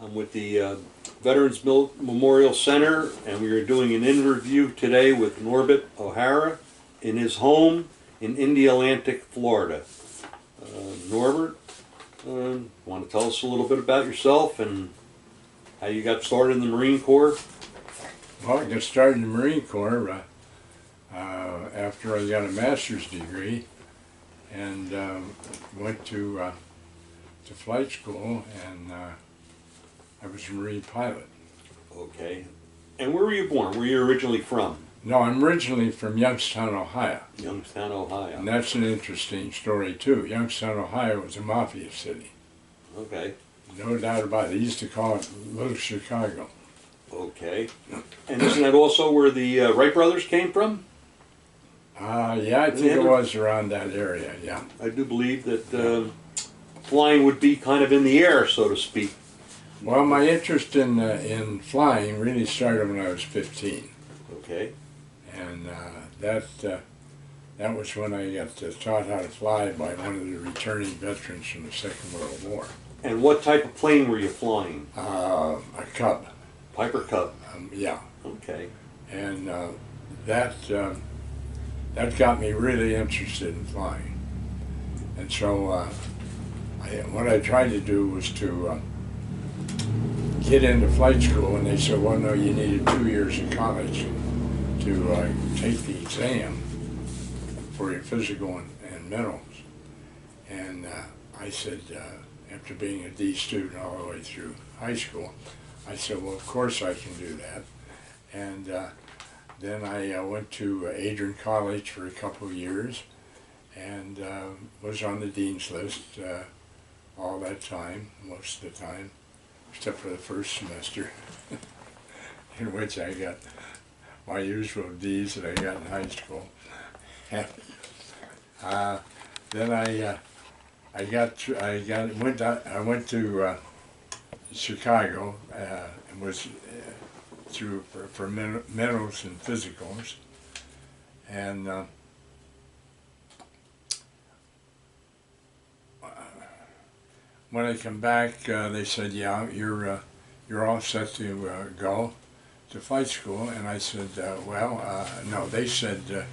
I'm with the Veterans Memorial Center, and we are doing an interview today with Norbert O'Hara in his home in Indialantic, Florida. Norbert, want to tell us a little bit about yourself and how you got started in the Marine Corps? Well, I got started in the Marine Corps after I got a master's degree, and went to flight school, and I was a Marine pilot. Okay. And where were you born? Where were you originally from? No, I'm originally from Youngstown, Ohio. Youngstown, Ohio. And that's an interesting story too. Youngstown, Ohio was a mafia city. Okay. No doubt about it. They used to call it Little Chicago. Okay. And isn't that also where the Wright brothers came from? Yeah, I think it was around that area, yeah. I do believe that flying would be kind of in the air, so to speak. Well, my interest in flying really started when I was 15. Okay. And that was when I got taught how to fly by one of the returning veterans from the Second World War. And what type of plane were you flying? A Cub. Piper Cub. Yeah. Okay. And that got me really interested in flying. And so what I tried to do was to get into flight school, and they said, well, no, you needed 2 years of college to take the exam for your physical and mentals. And I said, after being a D student all the way through high school, I said, well, of course I can do that. And then I went to Adrian College for a couple of years, and was on the dean's list all that time, most of the time, except for the first semester, in which I got my usual D's that I got in high school. Then I went to Chicago and was through for mentals and physicals, and when I come back, they said, "Yeah, you're all set to go to flight school." And I said, "Well, no." They said,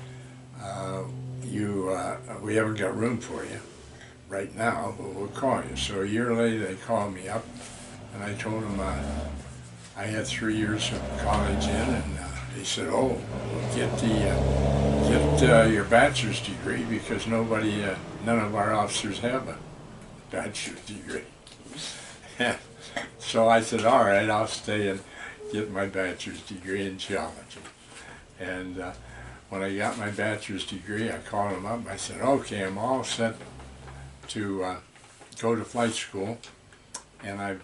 "We haven't got room for you right now, but we'll call you." So a year later, they called me up, and I told them I had 3 years of college in, and they said, "Oh, get your bachelor's degree, because none of our officers have a bachelor's degree." So I said, all right, I'll stay and get my bachelor's degree in geology. And when I got my bachelor's degree, I called them up. I said, okay, I'm all set to go to flight school, and I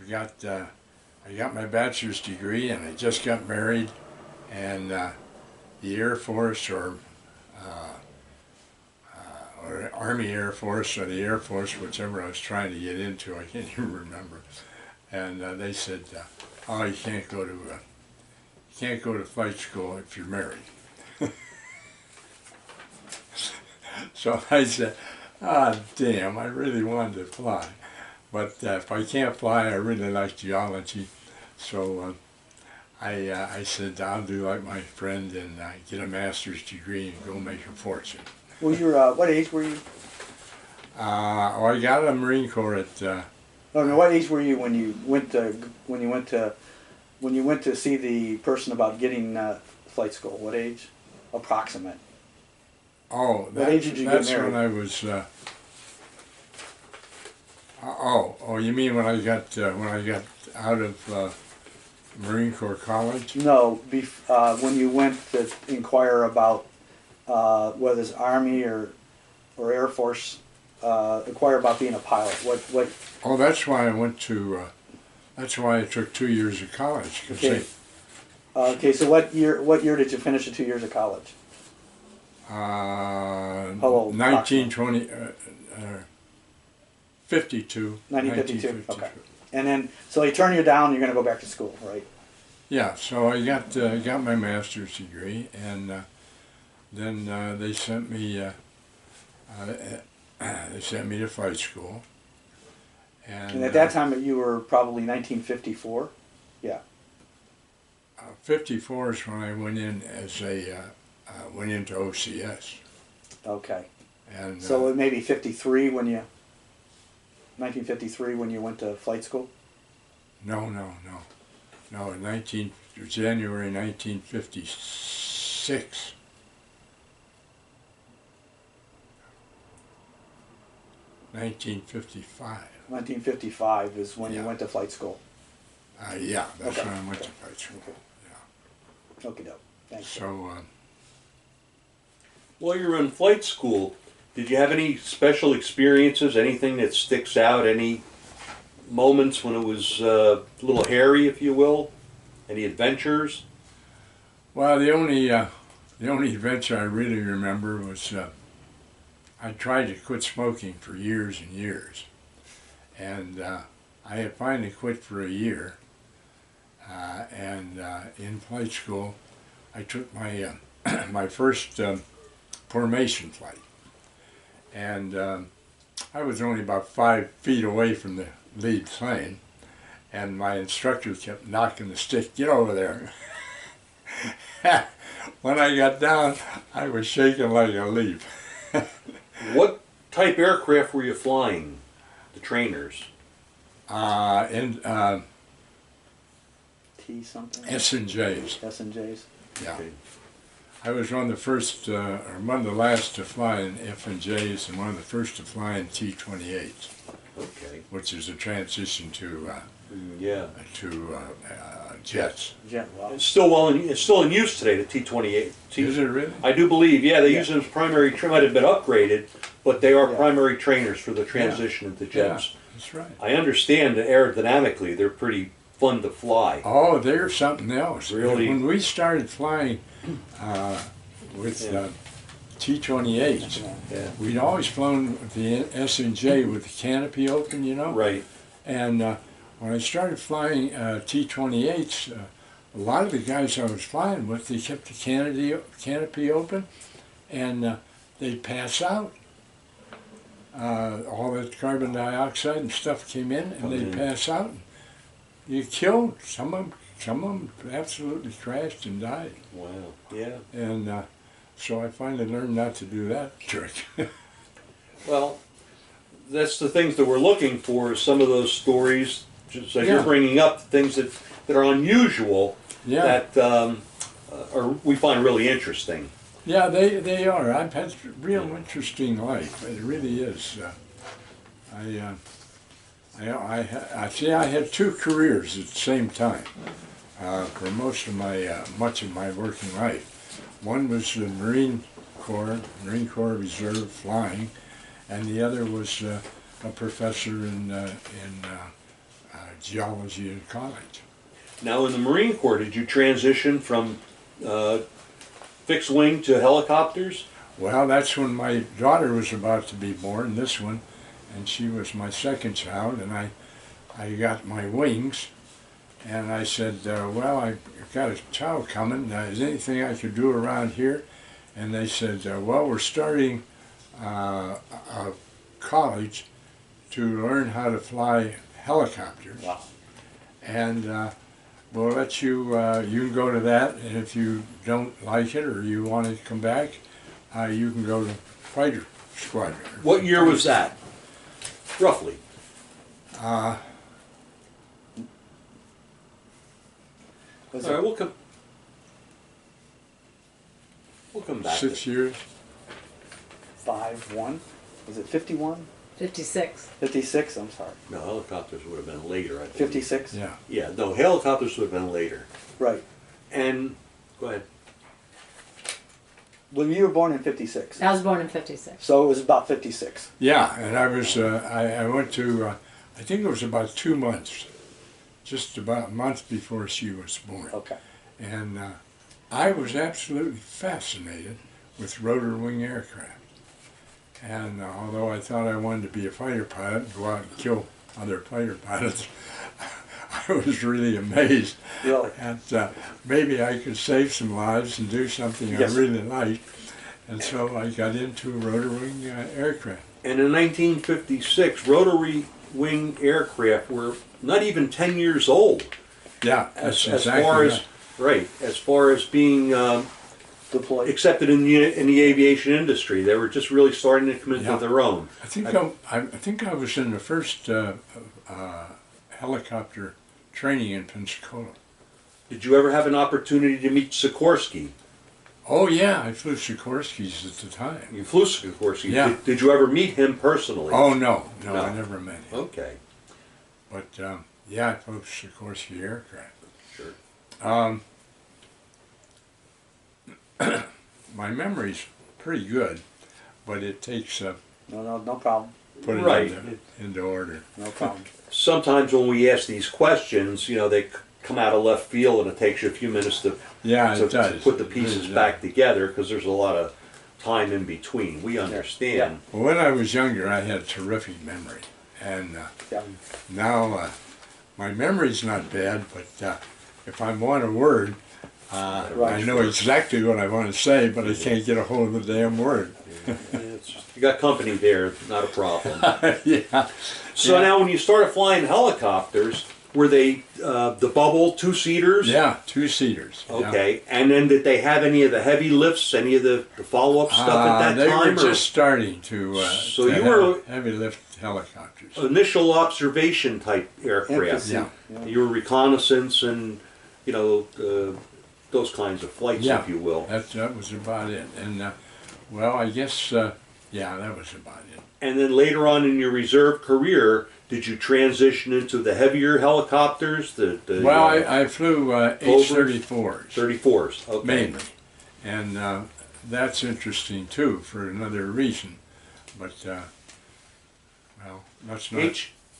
got my bachelor's degree, and I just got married, and the Air Force or Army Air Force or the Air Force, whichever I was trying to get into, I can't even remember. And they said, "Oh, you can't go to flight school if you're married." So I said, "Ah, damn! I really wanted to fly, but if I can't fly, I really like geology." So I said, "I'll do like my friend and get a master's degree and go make a fortune." Well, you're what age were you? I got a Marine Corps at. No, what age were you when you went to see the person about getting flight school? What age, approximate? Oh, what age did you get married? When I was. You mean when I got out of Marine Corps college? No, when you went to inquire about whether it's Army or Air Force, inquire about being a pilot. What? Oh, that's why I went to. That's why I took 2 years of college. Okay. Okay. So what year did you finish the 2 years of college? How old? 1920. 52. 1952. Okay. And then, so they turn you down. You're going to go back to school, right? Yeah. So I got my master's degree, and then they sent me to flight school, And at that time, you were probably 1954? Yeah. 54 is when I went in as went into OCS. Okay. And So it may be 53 when you, 1953 when you went to flight school? no, January 1956. $1955 is when you Yeah. went to flight school. Yeah, that's Okay. when I went to flight school. Okay. Yeah. Okay, doke. Thanks. So, While you were in flight school, did you have any special experiences, anything that sticks out, any moments when it was a little hairy, if you will? Any adventures? well, the only adventure I really remember was I tried to quit smoking for years and years, and I had finally quit for a year. And in flight school, I took my my first formation flight, and I was only about 5 feet away from the lead plane, and my instructor kept knocking the stick, "Get over there." When I got down, I was shaking like a leaf. What type aircraft were you flying? The trainers? And T something? S&Js. S&Js? Yeah. Okay. I was one of the first, or one of the last to fly in F&Js, and one of the first to fly in T-28s, Okay. which is a transition to Yeah. jets. Well, It's still in use today, the T-28. Is it really? I do believe, yeah, they Yeah. use them as primary, might have been upgraded, but they are Yeah. primary trainers for the transition into jets. Yeah, that's right. I understand that aerodynamically they're pretty fun to fly. Oh, they're something else. Really? When we started flying with Yeah. T-28s, Yeah. we'd always flown with the S&J with the canopy open, you know? Right. And when I started flying T-28s, a lot of the guys I was flying with, they kept the canopy open, and they'd pass out. All that carbon dioxide and stuff came in, and they'd pass out. You killed some of them. Absolutely crashed and died. Wow. Yeah. And so I finally learned not to do that trick. Well, that's the things that we're looking for. Is some of those stories, just as Yeah. you're bringing up, things that are unusual Yeah. that we find really interesting. Yeah, they are. I've had a real interesting life. It really is. I had 2 careers at the same time for much of my working life. One was the Marine Corps Reserve flying, and the other was a professor in geology at college. Now, in the Marine Corps, did you transition from fixed wing to helicopters? Well, that's when my daughter was about to be born, this one, and she was my second child, and I got my wings, and I said, well, I've got a child coming, is there anything I could do around here? And they said, well, we're starting a college to learn how to fly helicopters. wow. And we'll let you, you can go to that, and if you don't like it or you want to come back, you can go to fighter squadron. What year was that? Roughly. Was All right, it we'll come back. 6 years. 5-1? Was it 51? 56. 56, I'm sorry. No, helicopters would have been later, I believe. 56? Yeah. Yeah, no, helicopters would have been later. Right. And, go ahead. Well, you were born in 56. I was born in 56. So it was about 56. Yeah, and I was, I went to, I think it was about 2 months, just about a month before she was born. Okay. And I was absolutely fascinated with rotor wing aircraft. And although I thought I wanted to be a fighter pilot and go out and kill other fighter pilots, I was really amazed Really? at maybe I could save some lives and do something Yes. I really liked. And so I got into rotor wing aircraft. And in 1956, rotary wing aircraft were not even 10 years old. Yeah, As, that's as exactly far as right. right, as far as being Deployed. accepted in the aviation industry, they were just really starting to come into Yeah. their own. I think I was in the first helicopter training in Pensacola. Did you ever have an opportunity to meet Sikorsky? Oh yeah, I flew Sikorsky's at the time. You flew Sikorsky. Yeah. Did you ever meet him personally? Oh no, No. I never met him. Okay. But yeah, I flew Sikorsky aircraft. Sure. My memory's pretty good, but it takes No problem. put it Right. into order. No problem. Sometimes when we ask these questions, they come out of left field, and it takes you a few minutes to Yeah, to it does. put the It pieces really back together, because there's a lot of time in between. We understand. Well, when I was younger, I had a terrific memory, and Yeah. now my memory's not bad. But if I want a word, Right. I know exactly what I want to say, but I can't get a hold of the damn word. You got company there, not a problem. Yeah. So now when you started flying helicopters, were they the bubble two-seaters? Yeah, two-seaters. Yeah. Okay. And then did they have any of the heavy lifts, any of the follow-up stuff at that they time? were just starting to, So to you have were- heavy lift helicopters. Initial observation type aircraft. Infancy. Yeah. You were reconnaissance and, those kinds of flights, Yeah. if you will. That was about it. And well, I guess yeah, that was about it. And then later on in your reserve career, did you transition into the heavier helicopters? Well, I flew H-34s 34s, okay. mainly, and that's interesting too for another reason. But well, that's not.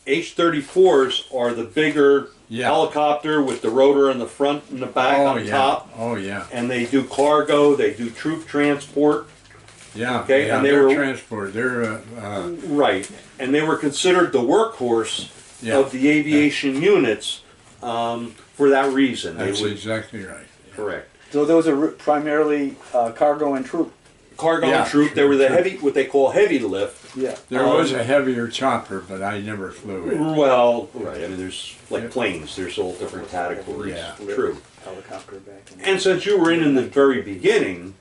H-34s are the bigger Yeah. helicopter with the rotor in the front and the back Oh on yeah. top. Oh yeah. And they do cargo, they do troop transport. Yeah. Okay, Yeah, and they they're were- transport. They're Right. And they were considered the workhorse Yeah. of the aviation units for that reason. that's they would, exactly right. correct. So those are primarily cargo and troop. Cargo Yeah, and troop, they were the troop. heavy, what they call heavy lift. Yeah. There was a heavier chopper, but I never flew it. Well, right, I mean, there's like Yeah. planes, there's all different categories. Yeah. True. Helicopter back in. And since you were in the very beginning,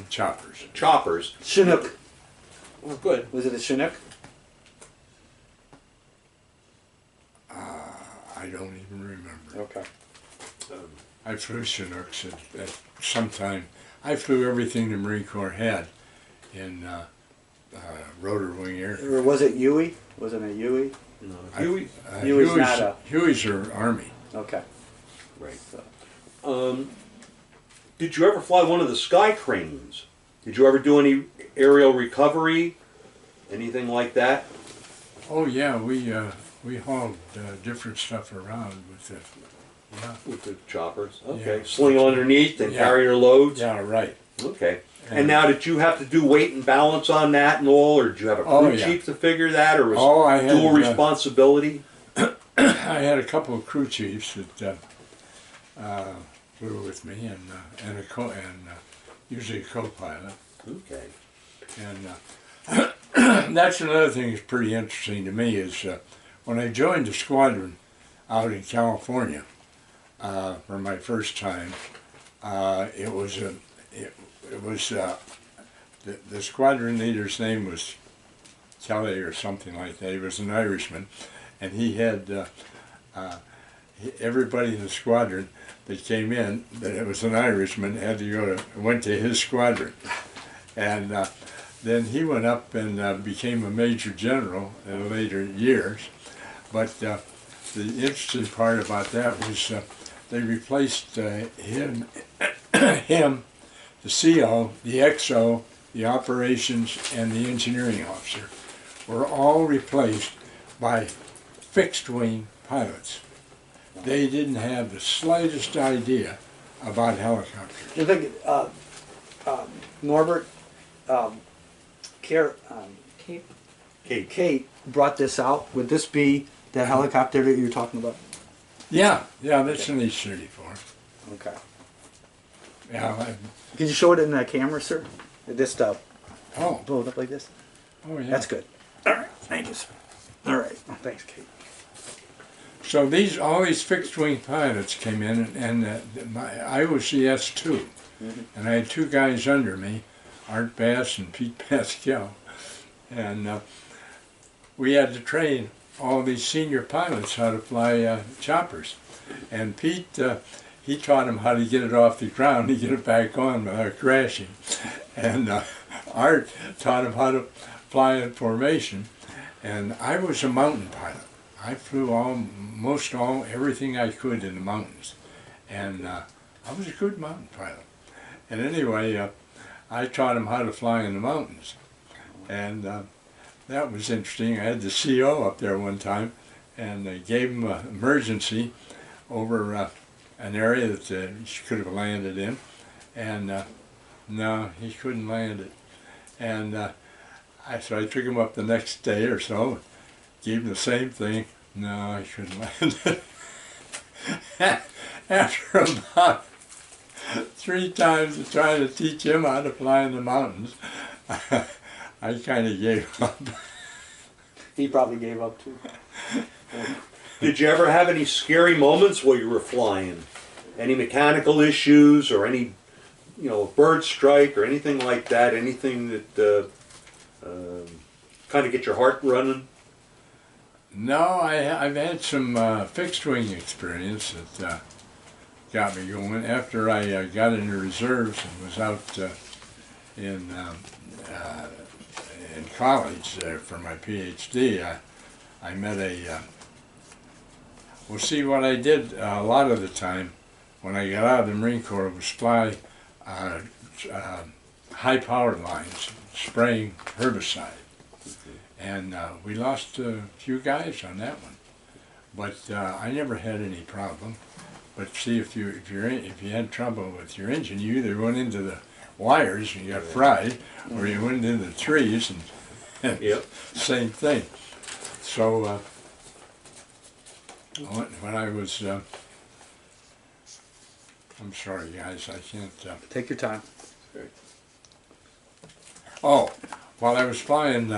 Choppers. choppers. Chinook. Oh, good. Was it a Chinook? I don't even remember. Okay. I flew Chinooks at some time. I flew everything the Marine Corps had in rotor wing air. Or was it Huey? Was it a Huey? No, Huey. Huey's not a- Huey's are Army. Okay. Right. So, Did you ever fly one of the sky cranes? Did you ever do any aerial recovery? Anything like that? Oh yeah, we hauled different stuff around with the. Yeah. With the choppers? Okay. Yeah. Sling underneath and Yeah. carry your loads? Yeah, right. Okay. And now, did you have to do weight and balance on that and all, or did you have a crew Oh, yeah. chief to figure that, or was Oh, I had dual responsibility? I had a couple of crew chiefs that flew with me, and usually a co-pilot. Okay. And that's another thing that's pretty interesting to me is when I joined the squadron out in California for my first time, it was the squadron leader's name was Kelly or something like that. He was an Irishman, and he had everybody in the squadron that came in that it was an Irishman had to went to his squadron, and then he went up and became a major general in later years. But the interesting part about that was they replaced him, the CO, the XO, the operations, and the engineering officer were all replaced by fixed wing pilots. They didn't have the slightest idea about helicopters. you think Norbert, Cape. Kate brought this out? Would this be the helicopter that you're talking about? Yeah, that's an H-34. Okay. Yeah, Can you show it in the camera, sir? Just oh blow it up like this. yeah. That's good. All right. Thank you, sir. All right. Thanks, Kate. So all these fixed wing pilots came in, and I was the S2, and I had two guys under me, Art Bass and Pete Pascal, and we had to train all these senior pilots how to fly choppers, and Pete he taught them how to get it off the ground and get it back on without crashing, and Art taught them how to fly in formation, and I was a mountain pilot. I flew everything I could in the mountains, and I was a good mountain pilot. And anyway, I taught him how to fly in the mountains, and that was interesting. I had the CO up there one time, and they gave him an emergency over an area that he could have landed in, and no, he couldn't land it. And so I took him up the next day or so, gave him the same thing. No, he couldn't land it. After about 3 times of trying to teach him how to fly in the mountains, I kind of gave up. He probably gave up too. Did you ever have any scary moments while you were flying? Any mechanical issues or any, bird strike or anything like that? Anything that kind of get your heart running? No, I've had some fixed wing experience that got me going. After I got into reserves and was out in college for my PhD, I met well, see, what I did a lot of the time when I got out of the Marine Corps was fly high-powered lines, spraying herbicide. And we lost a few guys on that one, but I never had any problem. But see, if you had trouble with your engine, you either went into the wires and you got fried, or you went into the trees and Yep. same thing. So when I was, I'm sorry guys, I can't. Take your time. Oh, while I was flying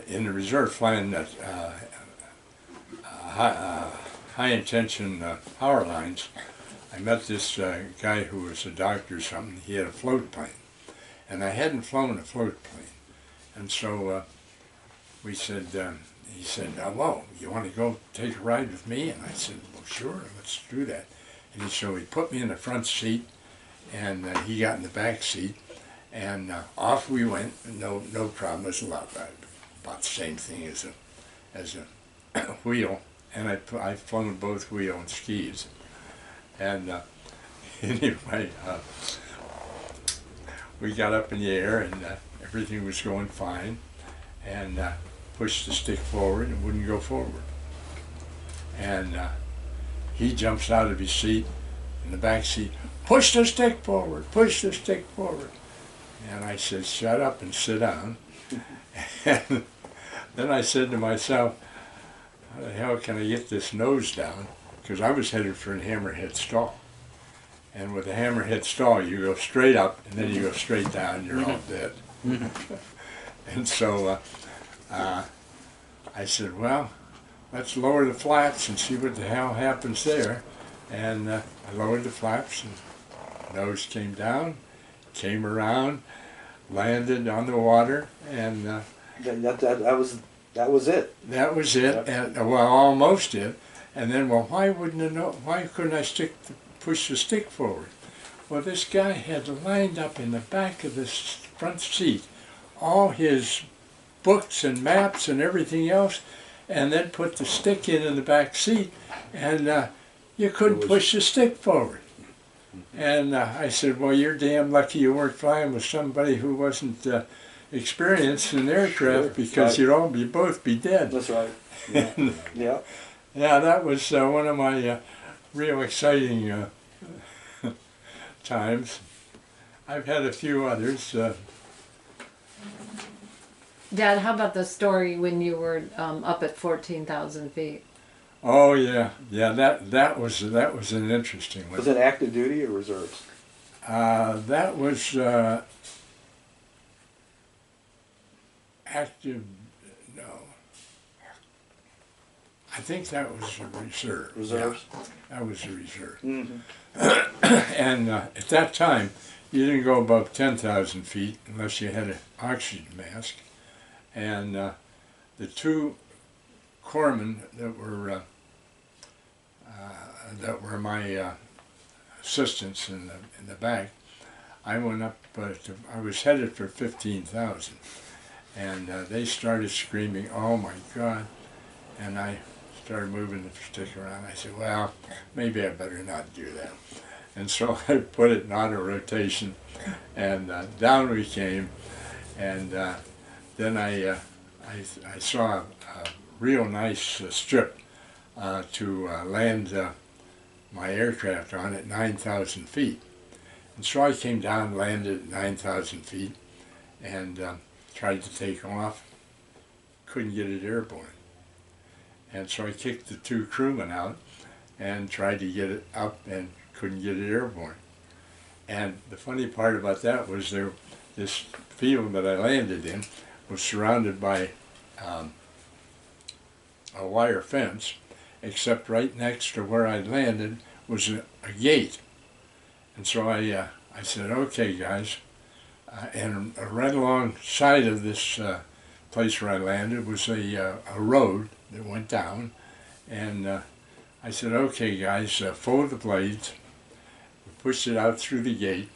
in the reserve, flying that high intention power lines, I met this guy who was a doctor or something. He had a float plane, and I hadn't flown a float plane, and so he said, well, you want to go take a ride with me? And I said, well, sure, let's do that. And so he put me in the front seat, and he got in the back seat. And off we went, no problem. It was about the same thing as a wheel, and I've flown both wheel and skis. And anyway, we got up in the air, and everything was going fine, and pushed the stick forward and wouldn't go forward. And he jumps out of his seat in the back seat, push the stick forward, push the stick forward. And I said, shut up and sit down. And then I said to myself, how the hell can I get this nose down? Because I was headed for a hammerhead stall. And with a hammerhead stall, you go straight up, and then you go straight down, and you're all dead. And so I said, well, let's lower the flaps and see what the hell happens there. And I lowered the flaps, and nose came down, came around, landed on the water, and That was it. that was it. And well, almost it. And then, well, why couldn't I push the stick forward? Well, this guy had lined up in the back of this front seat all his books and maps and everything else, and then put the stick in the back seat, and you couldn't push the stick forward. And I said, well, you're damn lucky you weren't flying with somebody who wasn't experienced in aircraft, because you'd both be dead. That's right. Yeah. Yeah. Yeah, that was one of my real exciting times. I've had a few others. Dad, how about the story when you were up at 14,000 feet? Oh yeah, that was an interesting one. Was it active duty or reserves? That was active. No, I think that was a reserve. Reserves? Yeah, that was a reserve. Mm-hmm. And at that time, you didn't go above 10,000 feet unless you had an oxygen mask. And the two corpsmen that were my assistants in the back, I went up. I was headed for 15,000, and they started screaming, "Oh my God!" And I started moving the stick around. I said, "Well, maybe I better not do that." And so I put it in auto rotation, and down we came. And then I saw a real nice strip to land my aircraft on at 9,000 feet. And so I came down, landed at 9,000 feet, and tried to take off. Couldn't get it airborne. And so I kicked the two crewmen out and tried to get it up and couldn't get it airborne. And the funny part about that was this field that I landed in was surrounded by a wire fence, except right next to where I landed was a gate. And so I said, "Okay, guys," and right alongside of this place where I landed was a road that went down, and I said, "Okay, guys, fold the blades." We pushed it out through the gate.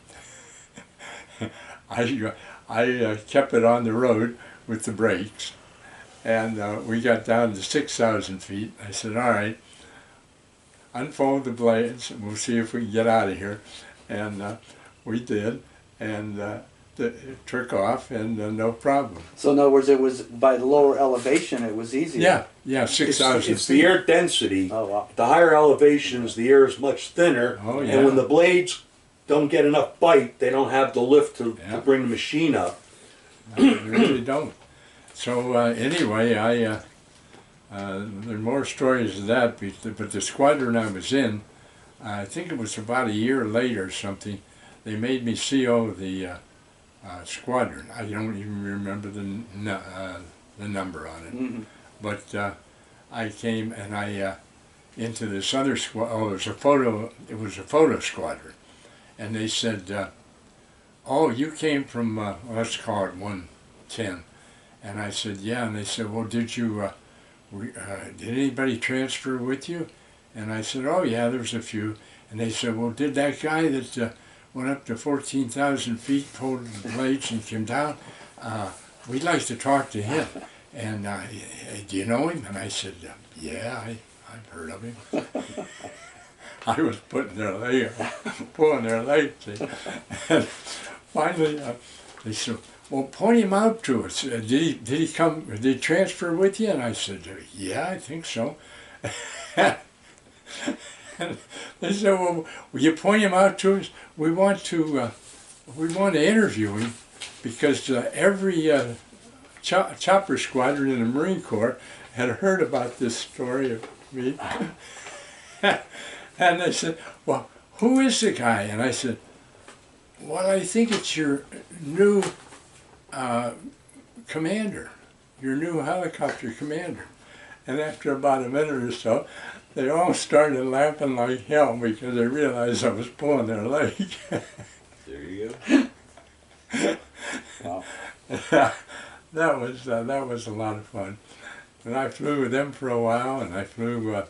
I kept it on the road with the brakes, and we got down to 6,000 feet. I said, "All right, unfold the blades, and we'll see if we can get out of here." And we did, and it took off, and no problem. So in other words, it was by the lower elevation, it was easier. Yeah, 6,000 It's the air density. Oh, wow. The higher elevations, the air is much thinner. Oh, yeah. And when the blades don't get enough bite, they don't have the lift to Yeah. bring the machine up. No, they really don't. So anyway, there are more stories of that, but the squadron I was in, I think it was about a year later or something, they made me CO of the squadron. I don't even remember the number on it. Mm-hmm. But I came and I into this other squad. Oh, it was a photo squadron, and they said, "Oh, you came from let's call it 110." And I said, "Yeah." And they said, "Well, did anybody transfer with you?" And I said, "Oh yeah, there's a few." And they said, "Well, did that guy that went up to 14,000 feet, folded the blades, and came down? We'd like to talk to him. And do you know him?" And I said, "Yeah, I've heard of him." I was pulling their legs. And finally, they said, "Well, point him out to us. Did he come? Did he transfer with you?" And I said, "Yeah, I think so." And they said, "Well, will you point him out to us? We want to interview him, because every chopper squadron in the Marine Corps had heard about this story of me." And they said, "Well, who is the guy?" And I said, "Well, I think it's your new commander, your new helicopter commander." And after about a minute or so, they all started laughing like hell because they realized I was pulling their leg. There you Wow. That was a lot of fun. And I flew with them for a while, and I flew a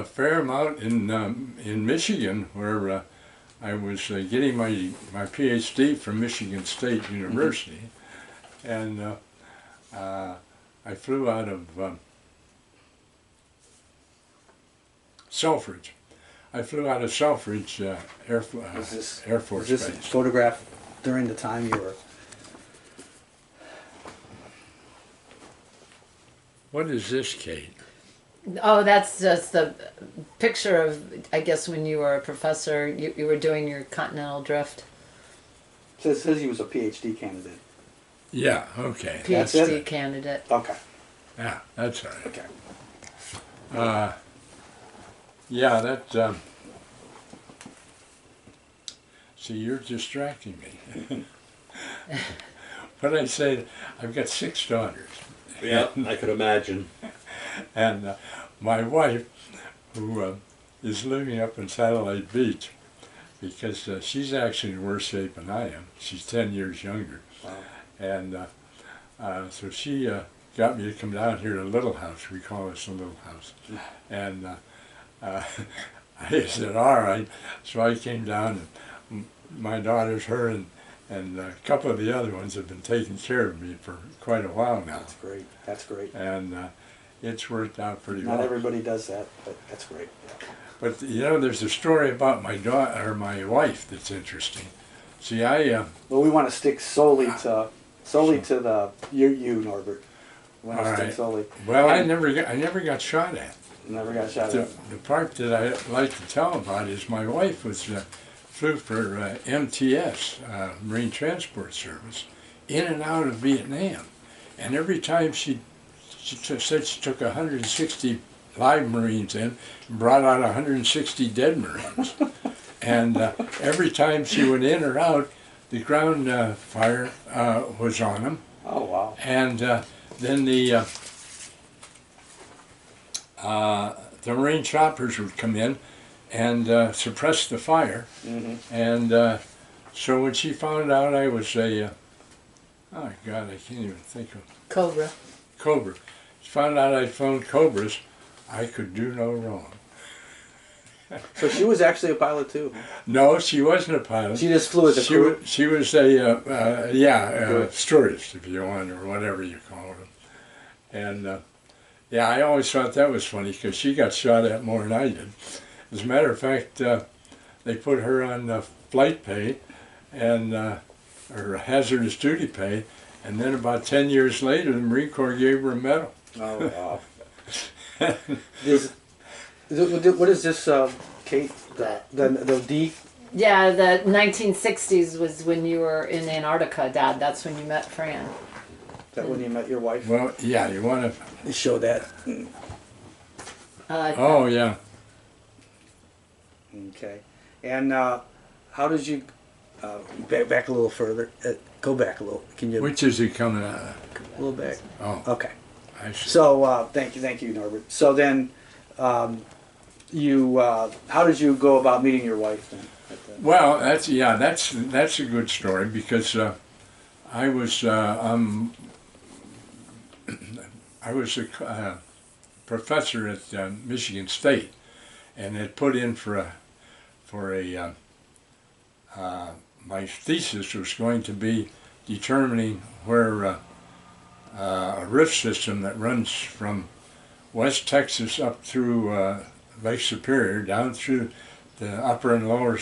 fair amount in Michigan, where I was getting my PhD from Michigan State University, and I flew out of Selfridge. I flew out of Selfridge Air Force Was this Base. photographed during the time you were? What is this, Kate? Oh, that's just the picture of, I guess, when you were a professor, you were doing your continental drift. It says he was a PhD candidate. Yeah, okay. That's PhD it? candidate. Okay. Yeah, that's all right. Okay. Yeah, that, see, you're distracting me. But I say, I've got 6 daughters, Yeah, I could imagine. And my wife, who is living up in Satellite Beach, because she's actually in worse shape than I am. She's 10 years younger. Wow. And so she got me to come down here to Little House. We call this a Little House. And I said, all right. So I came down, and my daughters, her, and a couple of the other ones have been taking care of me for quite a while now. That's great. That's great. And it's worked out pretty well. Not everybody does that, but that's great. Yeah. But you know, there's a story about my daughter or my wife that's interesting. See, Well, we want to stick solely to the you, Norbert. We want to All stick right. solely. well, I never got shot at. Never got shot The, at. the part that I like to tell about is my wife flew for MTS, Marine Transport Service, in and out of Vietnam, and every time she said she took 160 live Marines in and brought out 160 dead Marines. And every time she went in or out, the ground fire was on them. Oh wow. And then the Marine choppers would come in and suppress the fire. Mm-hmm. And so when she found out I was oh God, I can't even think of Cobra. Cobra. She found out I'd flown Cobras. I could do no wrong. So she was actually a pilot too. No, she wasn't a pilot. She just flew as a crew. She was a stewardess, if you want, or whatever you call them. And yeah, I always thought that was funny because she got shot at more than I did. As a matter of fact, they put her on flight pay and or hazardous duty pay, and then about 10 years later, the Marine Corps gave her a medal. Oh wow. What is this, Kate? The D? Yeah, the 1960s was when you were in Antarctica, Dad. That's when you met Fran. Is that when you met your wife? Well, yeah, you want to... Show that. Oh, yeah. Okay. And how did you back a little further? Go back a little. Can you? Which is he coming out of? A little back. Oh, Okay. I see. So thank you, Norbert. So then, how did you go about meeting your wife then? Well, that's a good story because I was a professor at Michigan State, and had put in for my thesis was going to be determining where a rift system that runs from West Texas up through Lake Superior down through the upper and lower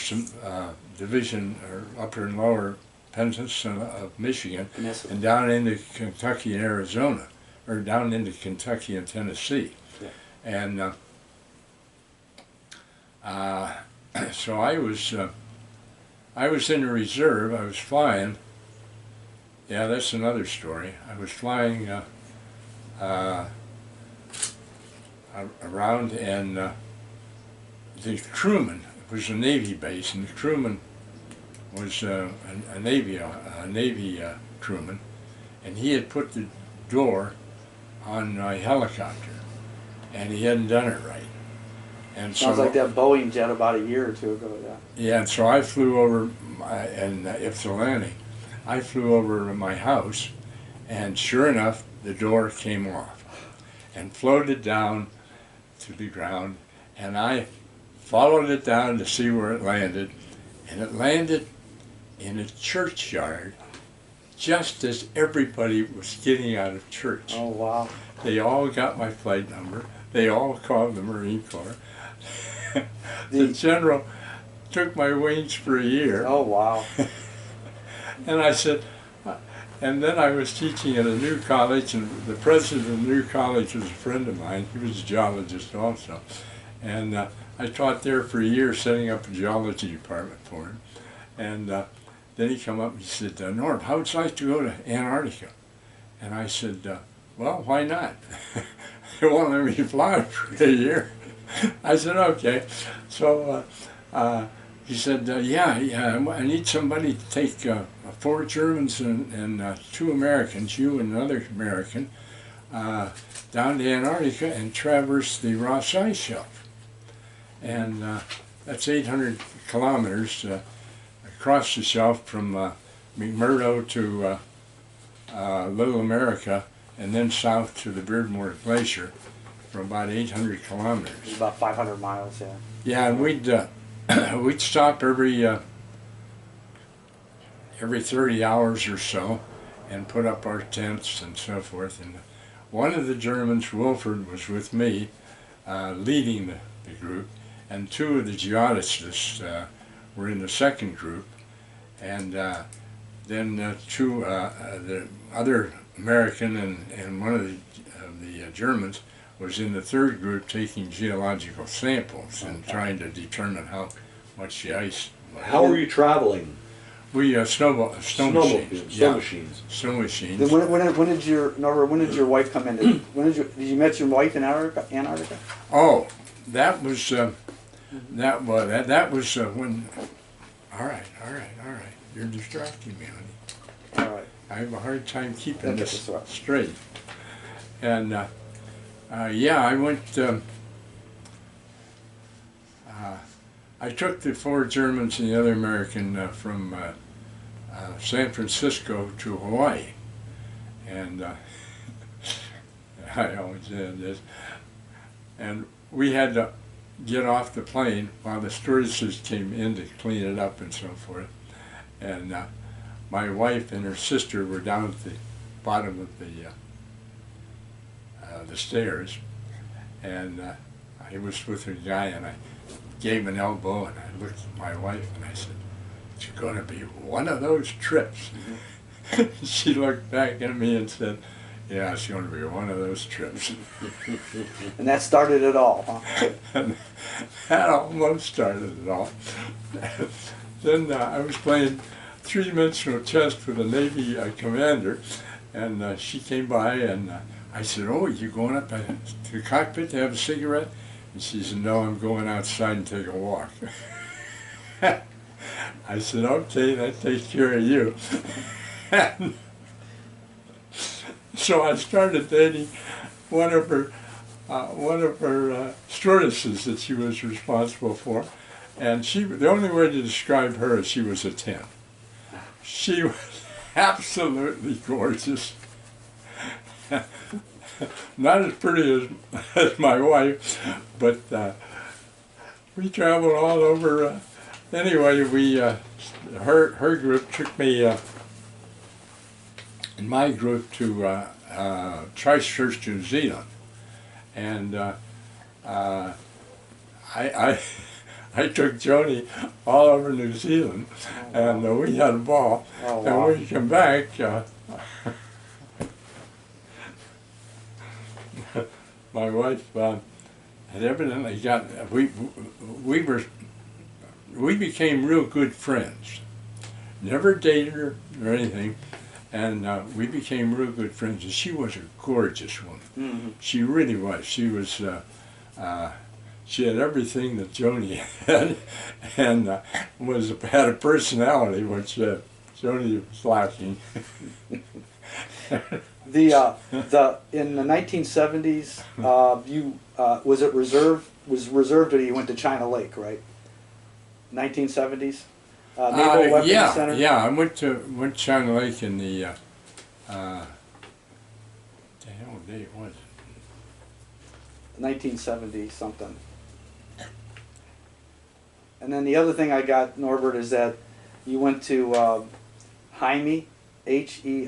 division, or upper and lower peninsula of Michigan, and down into Kentucky and Arizona, or down into Kentucky and Tennessee. Yeah. And so I was in the reserve. I was flying. Yeah, that's another story. I was flying around, and the crewman, it was a Navy base, and the crewman was a Navy crewman, and he had put the door on my helicopter, and he hadn't done it right. And Sounds so, like that Boeing jet about a year or two ago. Yeah. yeah, and so I flew over in Ypsilanti. I flew over to my house, and sure enough, the door came off and floated down to the ground, and I followed it down to see where it landed, and it landed in a churchyard just as everybody was getting out of church. Oh wow. They all got my flight number. They all called the Marine Corps. The general took my wings for a year. Oh wow. And I said, and then I was teaching at a new college, and the president of the new college was a friend of mine. He was a geologist also. And I taught there for a year, setting up a geology department for him. And then he come up and he said, Norb, how would you like to go to Antarctica? And I said, well, why not? They won't let me fly for a year. I said, okay. So he said, yeah, I need somebody to take 4 Germans and 2 Americans, you and another American, down to Antarctica and traverse the Ross Ice Shelf. And that's 800 kilometers across the shelf from McMurdo to Little America, and then south to the Beardmore Glacier for about 800 kilometers. It's about 500 miles, yeah. Yeah, and we'd stop every 30 hours or so and put up our tents and so forth. And one of the Germans, Wilford, was with me, leading the group, and two of the geodesists were in the second group, and then the other American and one of the Germans was in the third group taking geological samples and trying to determine how much the ice was. How are you traveling? We snow machines. Snow machines. Snow machines. Then when did your Norbert? When did your wife come in? Did you met your wife in Antarctica? Oh, that was when. All right. You're distracting me, honey. All right. I have a hard time keeping That's this right. straight. And yeah, I went. I took the four Germans and the other American from San Francisco to Hawaii, and I always did this. And we had to get off the plane while the stewardesses came in to clean it up and so forth. And my wife and her sister were down at the bottom of the stairs, and I was with a guy, and I gave him an elbow, and I looked at my wife and I said, "It's going to be one of those trips." She looked back at me and said, "Yeah, it's going to be one of those trips." And that started it all, huh? And that almost started it all. Then I was playing three-dimensional chess with a Navy commander, and she came by, and I said, "Oh, you going up to the cockpit to have a cigarette?" And she said, "No, I'm going outside and take a walk." I said, "Okay, that takes care of you." And so I started dating one of her stewardesses that she was responsible for, and the only way to describe her is she was a 10. She was absolutely gorgeous. Not as pretty as my wife, but we traveled all over. Anyway, her group took me in my group to Christchurch, New Zealand, and I took Joni all over New Zealand, and we had a ball. Oh, And wow. when we come back, my wife had evidently got. We became real good friends. Never dated her or anything, and we became real good friends. And she was a gorgeous woman. Mm-hmm. She really was. She was. She had everything that Joni had, and had a personality which Joni was lacking. In the 1970s, was reserved that you went to China Lake, right? 1970s, Naval Weapons Center. Yeah, I went to China Lake in the the hell date was it? 1970 something. And then the other thing I got, Norbert, is that you went to Jaime, Heimey.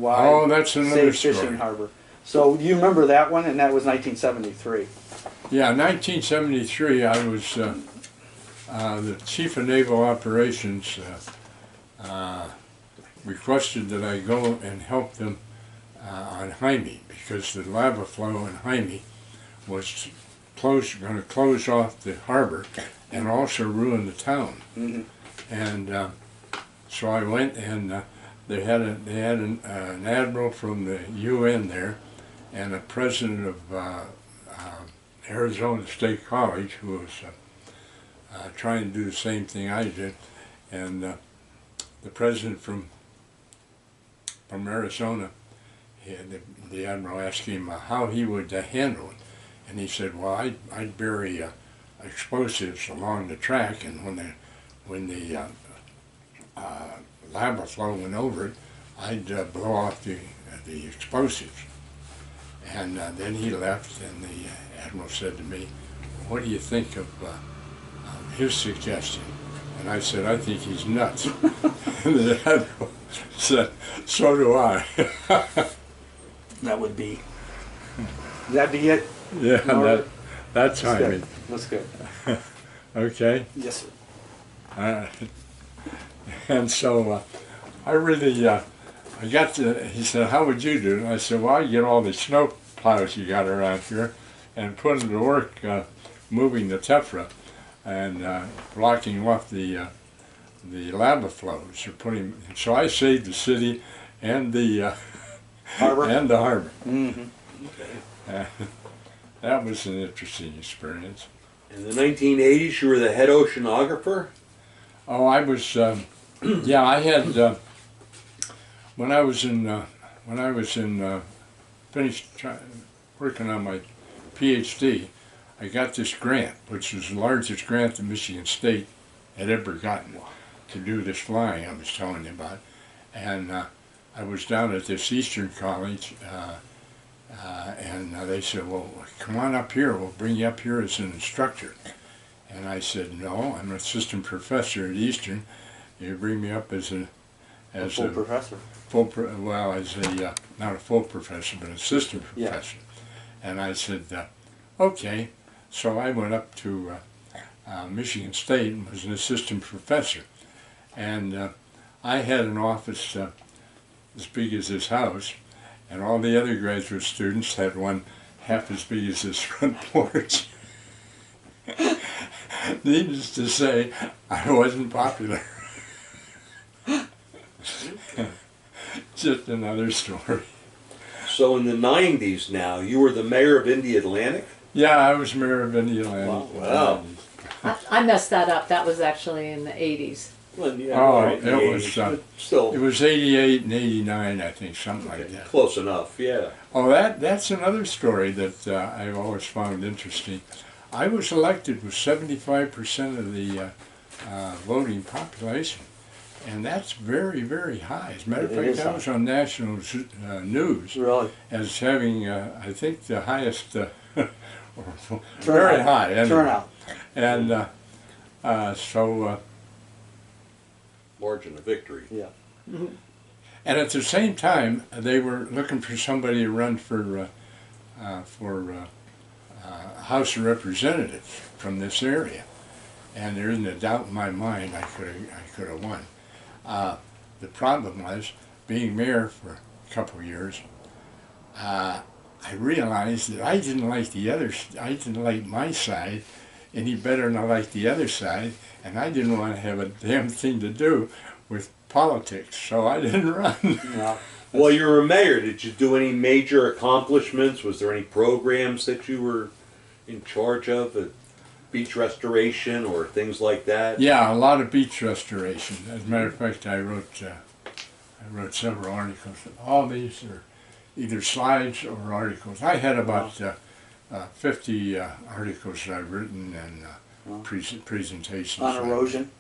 Oh, that's another Safe story. Fishing Harbor. So you remember that one, and that was 1973. Yeah, 1973. I was the chief of naval operations. Requested that I go and help them on Jaime, because the lava flow in Jaime was going to close off the harbor and also ruin the town. Mm-hmm. And so I went, and they had an admiral from the UN there, and a president of Arizona State College who was trying to do the same thing I did, and the president from Arizona, the admiral asked him how he would handle it, and he said, "Well, I'd bury explosives along the track, and when the lava flow went over it, I'd blow off the explosives." And then he left, and the admiral said to me, "What do you think of his suggestion?" And I said, "I think he's nuts." And the admiral said, "So do I." That would be. That'd be it. Yeah, Norbert? that's That's timing. good. That's good. Okay. Yes, sir. And so I really, I got to, he said, "How would you do it?" And I said, "Well, I get all the snow plows you got around here and put them to work moving the tephra and blocking off the lava flows." So I saved the city and the Harbor. and the harbor. Mm-hmm. That was an interesting experience. In the 1980s, you were the head oceanographer. Oh, I was, yeah, I had, when I was in finished working on my PhD, I got this grant, which was the largest grant that Michigan State had ever gotten to do this flying I was telling you about. And I was down at this Eastern college, and they said, "Well, come on up here, we'll bring you up here as an instructor." And I said, "No, I'm an assistant professor at Eastern. You bring me up as a Full professor. well, as a not a full professor, but an assistant Yeah. professor." And I said, "Okay." So I went up to Michigan State and was an assistant professor. And I had an office as big as this house, and all the other graduate students had one half as big as this front porch. Needless to say, I wasn't popular. Just another story. So in the 90s now, you were the mayor of Indy Atlantic? Yeah, I was mayor of Indiana. Wow. I messed that up. That was actually in the 80s. Well, yeah, Oh, right, in the it was, 80s, but still It was 88 and 89, I think, something like that. close enough, yeah. Oh, that's another story that I've always found interesting. I was elected with 75% of the voting population, and that's very, very high. As a matter of It fact, is that high. was on national news Really. as having, I think, the highest, very Turnout. high. Anyway. Turnout. And so, Margin of victory. Yeah. and at the same time, they were looking for somebody to run for House of Representatives from this area, and there isn't a doubt in my mind I could have won. The problem was, being mayor for a couple of years, I realized that I didn't like my side any better than I liked the other side, and I didn't want to have a damn thing to do with politics, so I didn't run. Yeah. While you were mayor, did you do any major accomplishments? Was there any programs that you were in charge of, beach restoration or things like that? Yeah, a lot of beach restoration. As a matter of fact, I wrote several articles. All these are either slides or articles. I had about 50 articles that I've written and presentations. On erosion.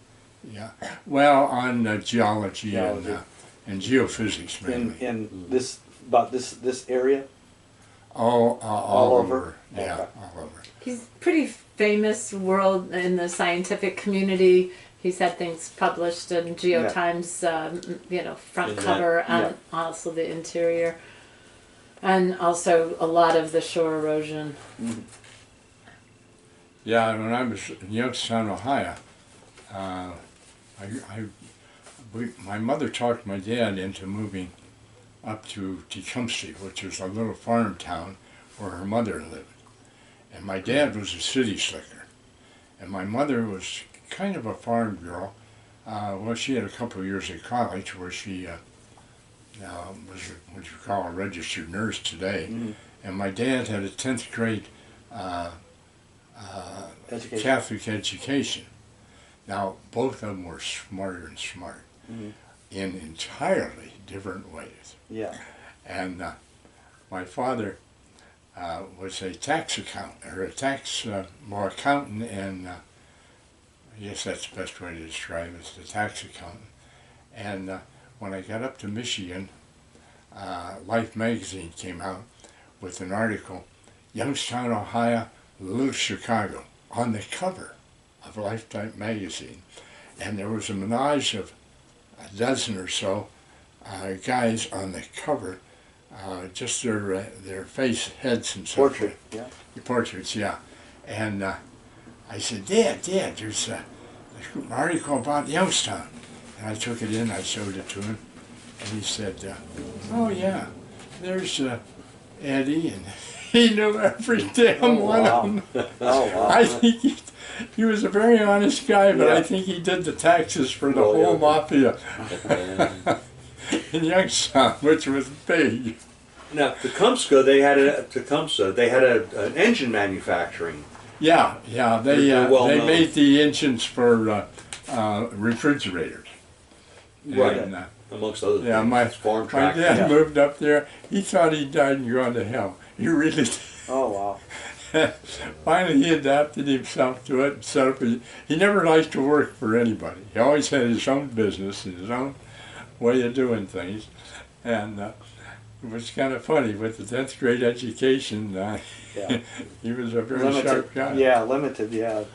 Yeah. Well, on geology and geophysics mainly. In this about this area. All over? over. Yeah, Okay. all over. He's pretty famous world in the scientific community. He's had things published in Geotimes, front In that, cover, and also the interior, and also a lot of the shore erosion. Yeah, when I was in Youngstown, Ohio, my mother talked my dad into moving up to Tecumseh, which was a little farm town where her mother lived. And my dad was a city slicker. And my mother was kind of a farm girl. Well, she had a couple of years at college where she was what you call a registered nurse today. Mm-hmm. And my dad had a 10th grade Education. Catholic education. Now, both of them were smarter and smart in entirely different ways. Yeah. And my father was a tax accountant, or a tax, more accountant, and I guess that's the best way to describe it, as a tax accountant. And when I got up to Michigan, Life magazine came out with an article, Youngstown, Ohio, Little Chicago, on the cover of Lifetime magazine. And there was a menage of a dozen or so guys on the cover, just their face, heads, and so Portrait, forth. yeah. The portraits, yeah. And I said, Dad, there's an article about Youngstown. And I took it in, I showed it to him, and he said, oh yeah, there's Eddie, and he knew every damn one wow. of them. Oh, wow. I think he was a very honest guy, but Yeah. I think he did the taxes for the Oh, whole yeah. mafia in Youngstown, which was big. Now, Tecumseh, they had an engine manufacturing. Yeah, they They're well known. made the engines for refrigerators. Right. And, Amongst other yeah, things, farm my tractors. dad Yeah. moved up there. He thought he died and gone to hell. He really did. Oh, wow. Finally, he adapted himself to it and set up. He never liked to work for anybody. He always had his own business and his own way of doing things. And it was kind of funny with the 10th grade education. Yeah. He was a very sharp guy. Yeah, limited, yeah.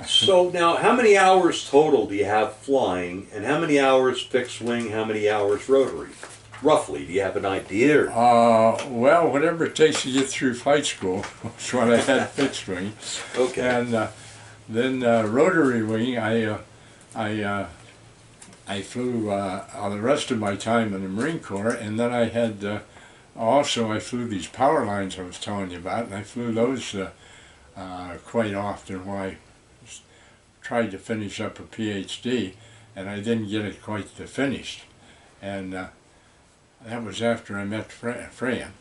So now, how many hours total do you have flying, and how many hours fixed wing, how many hours rotary? Roughly, do you have an idea? Well, whatever it takes to get through flight school was what I had fixed wing. Okay. And then rotary wing, I flew all the rest of my time in the Marine Corps, and then I had also I flew these power lines I was telling you about, and I flew those quite often when I tried to finish up a PhD, and I didn't get it quite finished. And that was after I met Fran.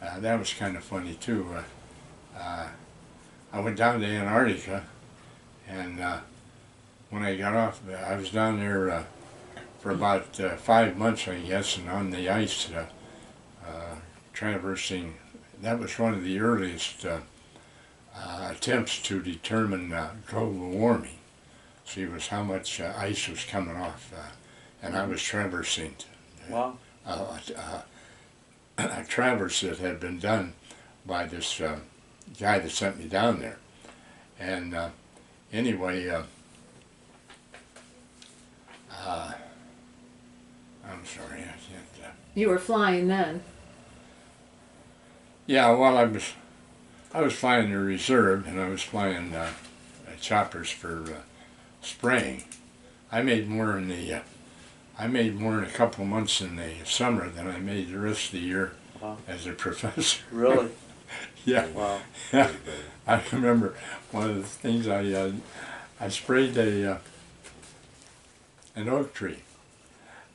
That was kind of funny too. I went down to Antarctica, and when I got off, I was down there for about 5 months, I guess, and on the ice, traversing. That was one of the earliest attempts to determine global warming. See, was how much ice was coming off, and I was traversing. Wow. A traverse that had been done by this guy that sent me down there. And anyway, I'm sorry, I can't. You were flying then. Yeah, well, I was flying the reserve, and I was flying choppers for spraying. I made more in a couple of months in the summer than I made the rest of the year. Wow. As a professor. Really? Yeah. Wow. I remember one of the things I sprayed an oak tree,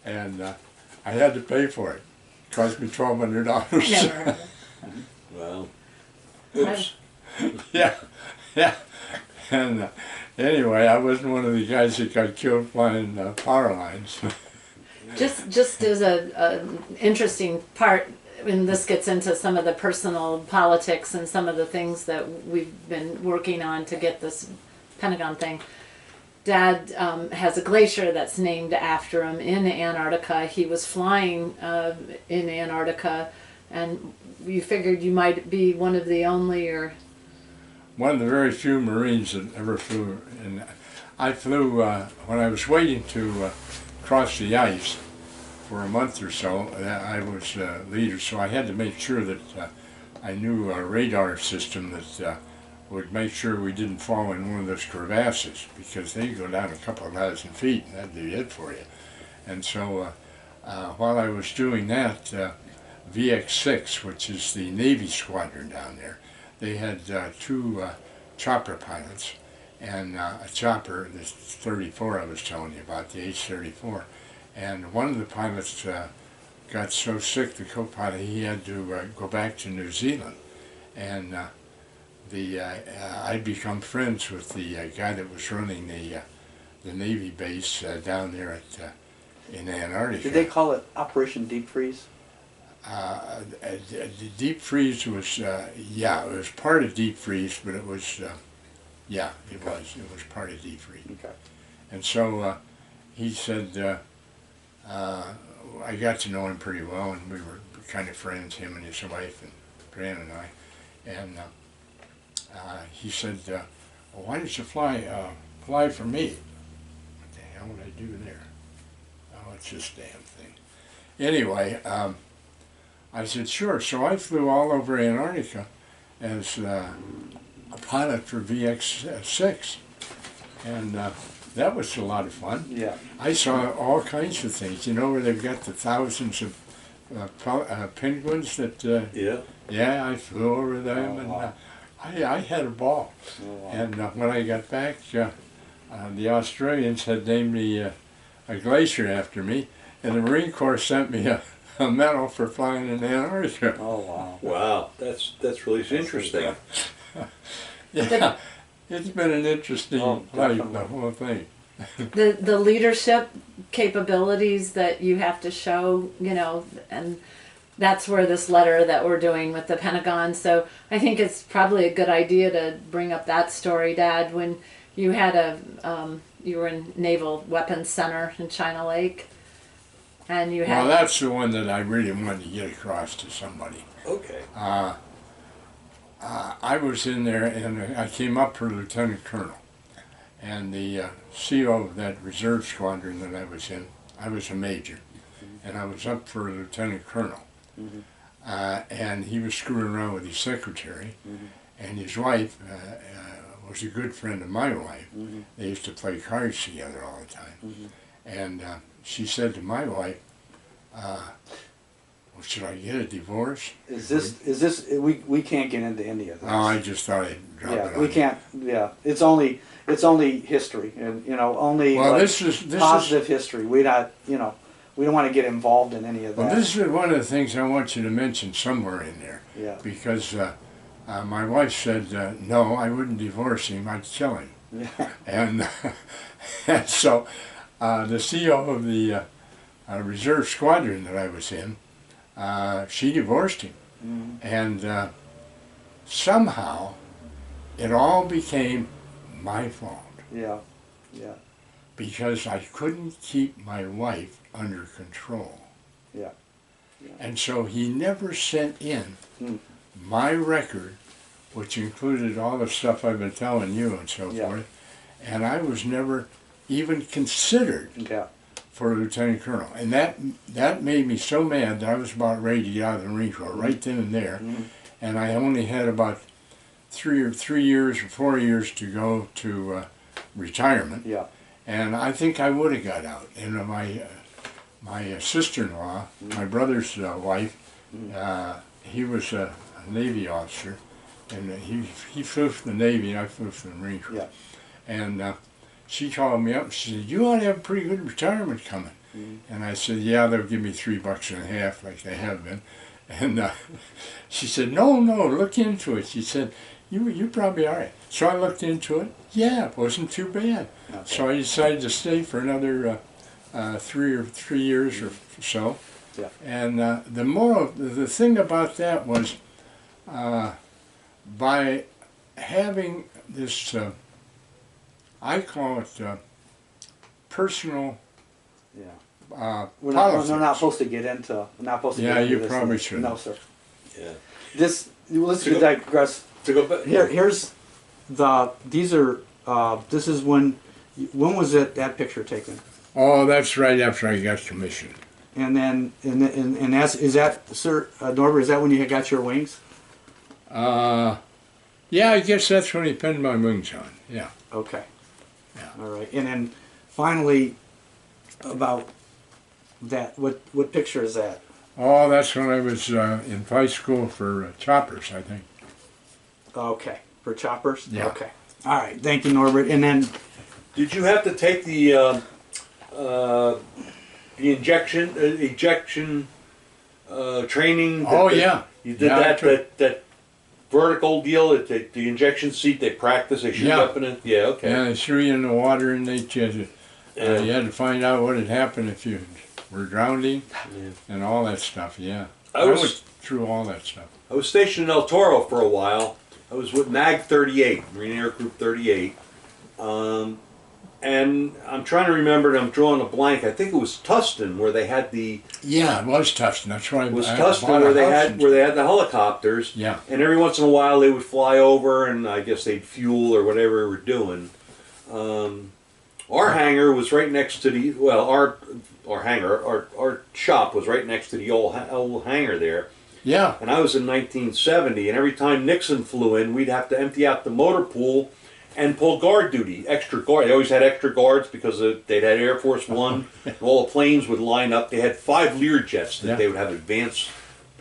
and I had to pay for it. It cost me $1,200. Never heard of it. Well, oops. Yeah. And anyway, I wasn't one of the guys that got killed flying power lines. Just as a interesting part, and this gets into some of the personal politics and some of the things that we've been working on to get this Pentagon thing. Dad has a glacier that's named after him in Antarctica. He was flying in Antarctica, and you figured you might be one of the only, or One of the very few Marines that ever flew. And I flew when I was waiting to cross the ice for a month or so. I was leader, so I had to make sure that I knew a radar system that would make sure we didn't fall in one of those crevasses, because they go down a couple of 1,000 feet and that'd be it for you. And so while I was doing that, VX-6, which is the Navy squadron down there, they had two chopper pilots, and a chopper, this 34 I was telling you about, the H-34. And one of the pilots got so sick, the co-pilot, he had to go back to New Zealand. And I'd become friends with the guy that was running the Navy base down there in Antarctica. Did they call it Operation Deep Freeze? the deep freeze was, yeah, it was part of deep freeze, but it was, yeah, it was part of deep freeze. Okay. And so he said, I got to know him pretty well, and we were kind of friends, him and his wife, and Fran and I. And he said, well, why don't you fly for me? What the hell would I do there? Oh, it's this damn thing. Anyway, I said, sure. So I flew all over Antarctica as a pilot for VX-6. And that was a lot of fun. Yeah. I saw all kinds of things, you know, where they've got the thousands of penguins that, yeah, I flew over them, and I had a ball. Oh, wow. And when I got back, the Australians had named me a glacier after me, and the Marine Corps sent me a medal for flying in Antarctica. Oh, wow. Wow, that's really interesting. Yeah, it's been an interesting life, definitely. the whole thing. The leadership capabilities that you have to show, you know, and that's where this letter that we're doing with the Pentagon. So I think it's probably a good idea to bring up that story, Dad, when you had you were in Naval Weapons Center in China Lake, and you had. Well, that's the one that I really wanted to get across to somebody. Okay. I was in there, and I came up for Lieutenant Colonel. And the CO of that reserve squadron that I was a major, and I was up for Lieutenant Colonel. And he was screwing around with his secretary, and his wife was a good friend of my wife. They used to play cards together all the time. And she said to my wife, well, should I get a divorce? Is this, we can't get into any of this. Oh, I just thought I'd drop it Yeah, on we you. can't, yeah, it's only history, and, you know, only Well, like, this is positive history. We not, you know, we don't want to get involved in any of that. well, this is one of the things I want you to mention somewhere in there. Yeah. Because my wife said, no, I wouldn't divorce him, I'd kill him. Yeah. And, and so the CO of the reserve squadron that I was in, she divorced him. And somehow it all became my fault Yeah, yeah, because I couldn't keep my wife under control. yeah. And so he never sent in Mm. my record, which included all the stuff I've been telling you and so Yeah. forth, and I was never even considered Yeah. for a lieutenant colonel. And that made me so mad that I was about ready to get out of the Marine Corps right then and there. And I only had about 3 years or 4 years to go to retirement. Yeah. And I think I would have got out. And my sister-in-law, my brother's wife, he was a Navy officer, and he flew for the Navy, and I flew for the Marine Corps. Yeah. And she called me up and she said, you ought to have a pretty good retirement coming. And I said, yeah, they'll give me $3.50 like they have been. And she said, no, look into it. She said, you're probably all right. So I looked into it. Yeah, it wasn't too bad. Okay. So I decided to stay for another 3 years or so. Yeah. And the thing about that was, by having this, I call it personal Yeah. politics. We're not supposed to get into. We're not supposed to. Yeah, get into you this. probably shouldn't. No, sir. Yeah. Let's To go- digress. To go back. Here's these are. This is when was that picture taken? Oh, that's right after I got commissioned. And then and is that Sir Norbert? Is that when you got your wings? Yeah, I guess that's when he pinned my wings on. Yeah. Okay. Yeah. All right. And then finally, about that. What picture is that? Oh, that's when I was in flight school for choppers, I think. Okay. For choppers. Yeah. Okay. All right. Thank you, Norbert. And then Did you have to take the ejection training? Oh, yeah. You did Yeah, I that, took- that vertical deal at the injection seat. They practice. They shoot Yeah. up in it. Yeah. Okay. Yeah, they threw you in the water and you Yeah. had to find out what had happened if you were drowning Yeah. and all that stuff, yeah. I was through all that stuff. I was stationed in El Toro for a while. I was with MAG 38, Marine Air Group 38. And I'm trying to remember, and I'm drawing a blank. I think it was Tustin where they had the Yeah, it was Tustin. That's right. it was Tustin where they had the helicopters. Yeah. And every once in a while they would fly over, and I guess they'd fuel or whatever we were doing. Our hangar was right next to the our shop was right next to the old hangar there. Yeah. And I was in 1970, and every time Nixon flew in, we'd have to empty out the motor pool and pull guard duty, extra guard. They always had extra guards because they'd had Air Force One, and all the planes would line up. They had 5 Lear jets that they would have advance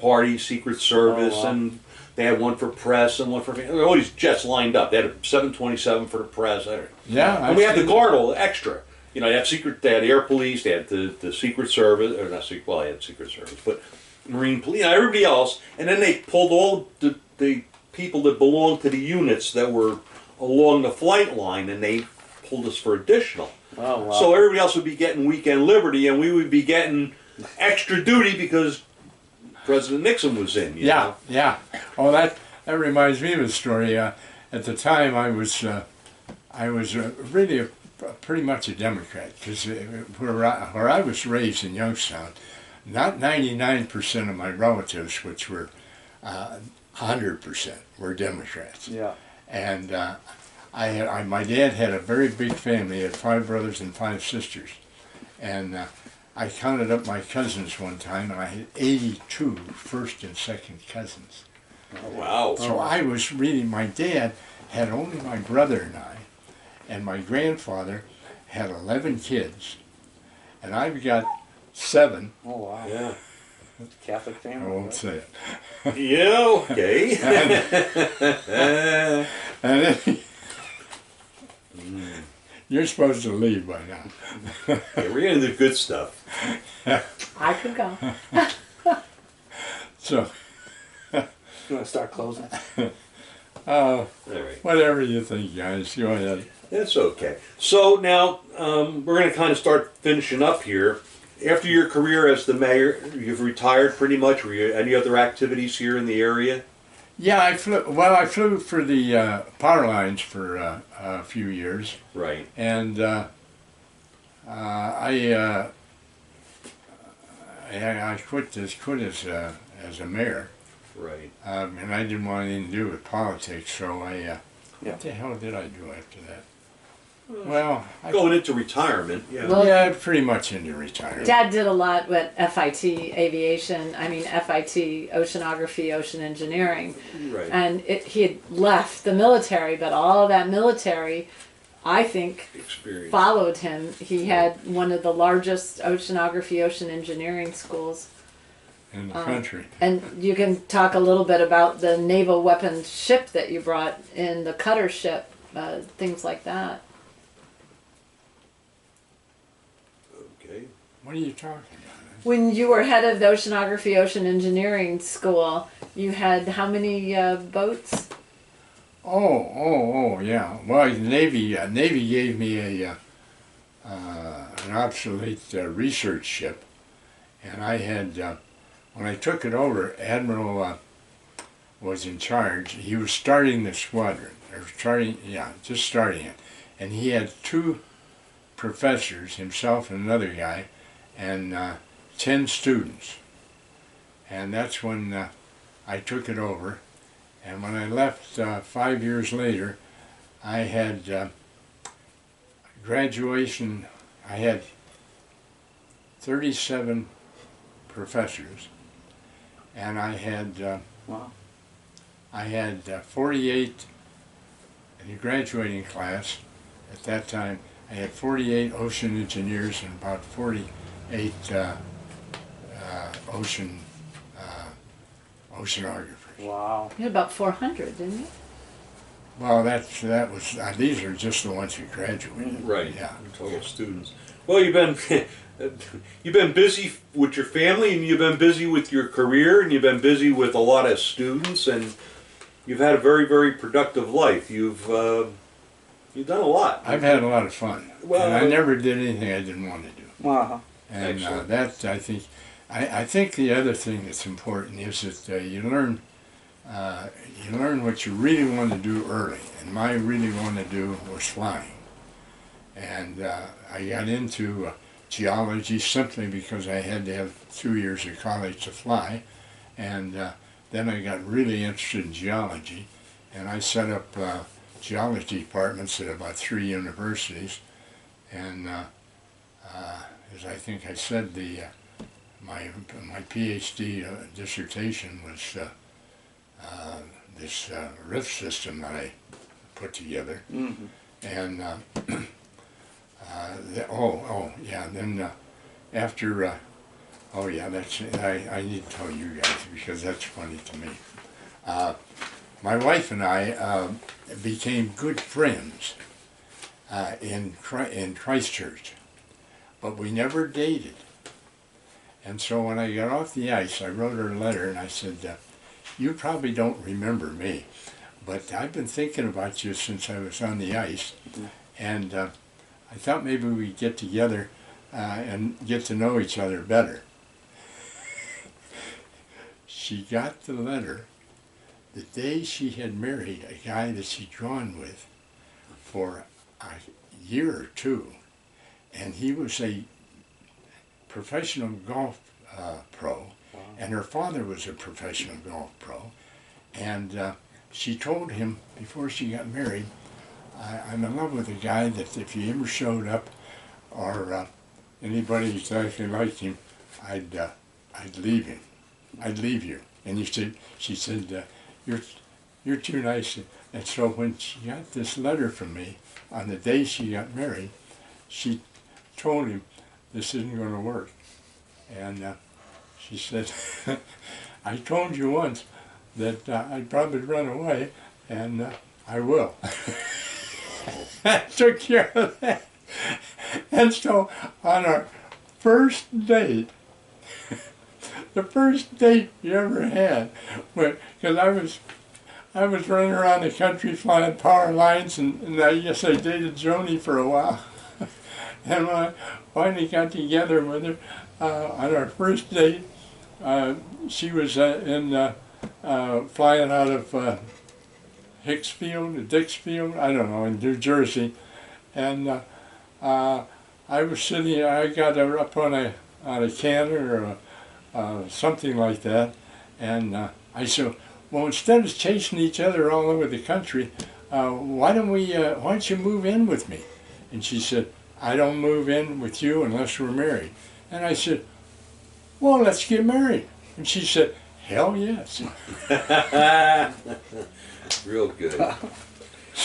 party, Secret Service, and they had one for press and one for all these jets lined up. They had a 727 for the press. Yeah. And we had the guard all extra. You know, they had Air Police, they had the Secret Service, or not Secret, well, they had Secret Service, but Marine Police, everybody else, and then they pulled all the people that belonged to the units that were along the flight line, and they pulled us for additional. Oh, wow. So everybody else would be getting weekend liberty, and we would be getting extra duty because President Nixon was in. You know? Yeah. Oh, that reminds me of a story. At the time, I was really pretty much a Democrat, because where I was raised in Youngstown, not 99% of my relatives, which were 100%, were Democrats. Yeah. And my dad had a very big family. He had 5 brothers and 5 sisters. And I counted up my cousins one time, and I had 82 first and second cousins. Oh, wow. So I was really, my dad had only my brother and my grandfather had 11 kids. And I've got 7. Oh, wow. Yeah. Catholic I family. won't say it. Yeah, okay. And then, you're supposed to leave by now. Yeah, we're getting the good stuff. I could go. So, You want to start closing? All right. whatever you think, guys, go ahead. That's okay. So now we're going to kind of start finishing up here. After your career as the mayor, you've retired pretty much. Were you any other activities here in the area? Yeah, I flew for the power lines for a few years, Right. and I quit as a mayor, Right. and I didn't want anything to do with politics. So what the hell did I do after that? Well, Going into retirement. Yeah. Well, yeah, pretty much into retirement. Dad did a lot with FIT aviation, FIT oceanography, ocean engineering. Right. And he had left the military, but all of that military, I think, Experience. followed him. He had one of the largest oceanography, ocean engineering schools. In the country. And you can talk a little bit about the naval weapons ship that you brought in, the cutter ship, things like that. Okay. What are you talking about? When you were head of the oceanography, ocean engineering school, you had how many boats? Oh, yeah. Well, the Navy gave me an obsolete research ship, and I had when I took it over, Admiral was in charge. He was starting the squadron, just starting it, and he had 2 professors, himself and another guy, and 10 students. And that's when I took it over. And when I left 5 years later, I had graduation. I had 37 professors, and I had Wow. 48 in the graduating class. At that time, I had 48 ocean engineers and about 48 oceanographers. Wow. You had about 400, didn't you? Well, that was these are just the ones who graduated. Right. Yeah. Total students. Well, you've been busy with your family, and you've been busy with your career, and you've been busy with a lot of students, and you've had a very, very productive life. You've done a lot. I've had a lot of fun. Well, and I never did anything I didn't want to do. Wow. And Excellent. that, I think, I think the other thing that's important is that you learn what you really want to do early. And my really want to do was flying. And I got into geology simply because I had to have 2 years of college to fly. And then I got really interested in geology. And I set up geology departments at about 3 universities. And as I think I said, my PhD dissertation was this rift system that I put together. Mm-hmm. And then after that's I need to tell you guys because that's funny to me. My wife and I became good friends in Christchurch, but we never dated. And so when I got off the ice, I wrote her a letter and I said, you probably don't remember me, but I've been thinking about you since I was on the ice, and I thought maybe we'd get together and get to know each other better. She got the letter the day she had married a guy that she'd drawn with for a year or two, and he was a professional golf pro, and her father was a professional golf pro, and she told him before she got married, I'm in love with a guy that if he ever showed up or anybody exactly like him, I'd leave him. I'd leave you. And she said, you're too nice. And so when she got this letter from me on the day she got married, she told him, this isn't going to work. And she said, I told you once that I'd probably run away, and I will. I took care of that. And so on our first date, the first date you ever had, because I was running around the country flying power lines, and I guess I dated Joni for a while. And when I finally got together with her on our first date, she was flying out of Dixfield, I don't know, in New Jersey, and I was sitting. I got her up on a canter or something like that, and I said, "Well, instead of chasing each other all over the country, why don't you move in with me?" And she said, "I don't move in with you unless we're married." And I said, "Well, let's get married." And she said, "Hell yes." Real good.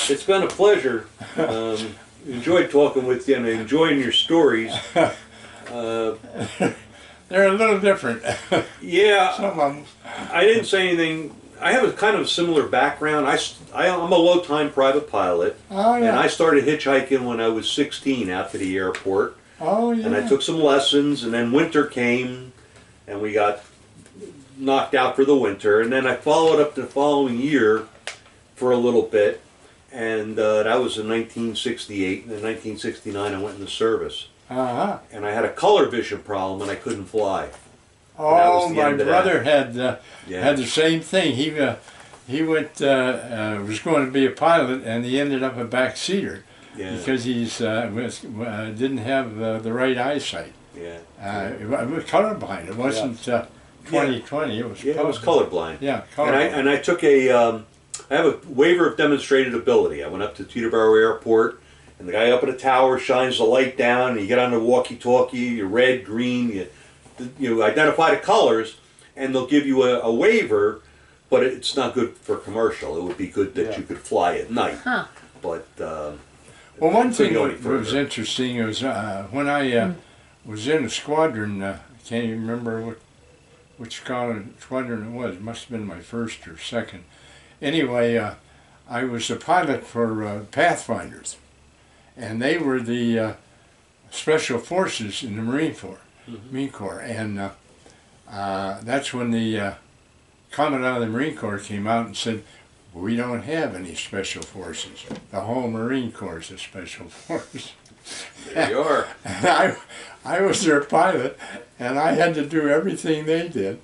It's been a pleasure. Enjoyed talking with you and enjoying your stories. They're a little different. Yeah, Some of them. I didn't say anything. I have a kind of similar background. I'm a low-time private pilot, Oh yeah. and I started hitchhiking when I was 16 out to the airport. Oh yeah. And I took some lessons, and then winter came, and we got knocked out for the winter. And then I followed up the following year for a little bit, and that was in 1968. And in 1969, I went in the service. Uh-huh. And I had a color vision problem, and I couldn't fly. Oh, the my end of brother had Yeah. had the same thing. He went was going to be a pilot, and he ended up a backseater Yeah. because didn't have the right eyesight. Yeah. It was colorblind. It wasn't 20/20. It was Yeah, it was colorblind. Yeah, colorblind. And I took I have a waiver of demonstrated ability. I went up to Teterboro Airport, and the guy up at the tower shines the light down, and you get on the walkie-talkie, you're red, green, you identify the colors, and they'll give you a waiver, but it's not good for commercial. It would be good that you could fly at night. Huh. But Well, one thing go that any was further. interesting was when I was in a squadron. I can't even remember which squadron it was. It must have been my first or second. Anyway, I was a pilot for Pathfinders, and they were the special forces in the Marine Corps, and that's when the Commandant of the Marine Corps came out and said, "We don't have any special forces. The whole Marine Corps is a special force." There you are. And I was their pilot, and I had to do everything they did.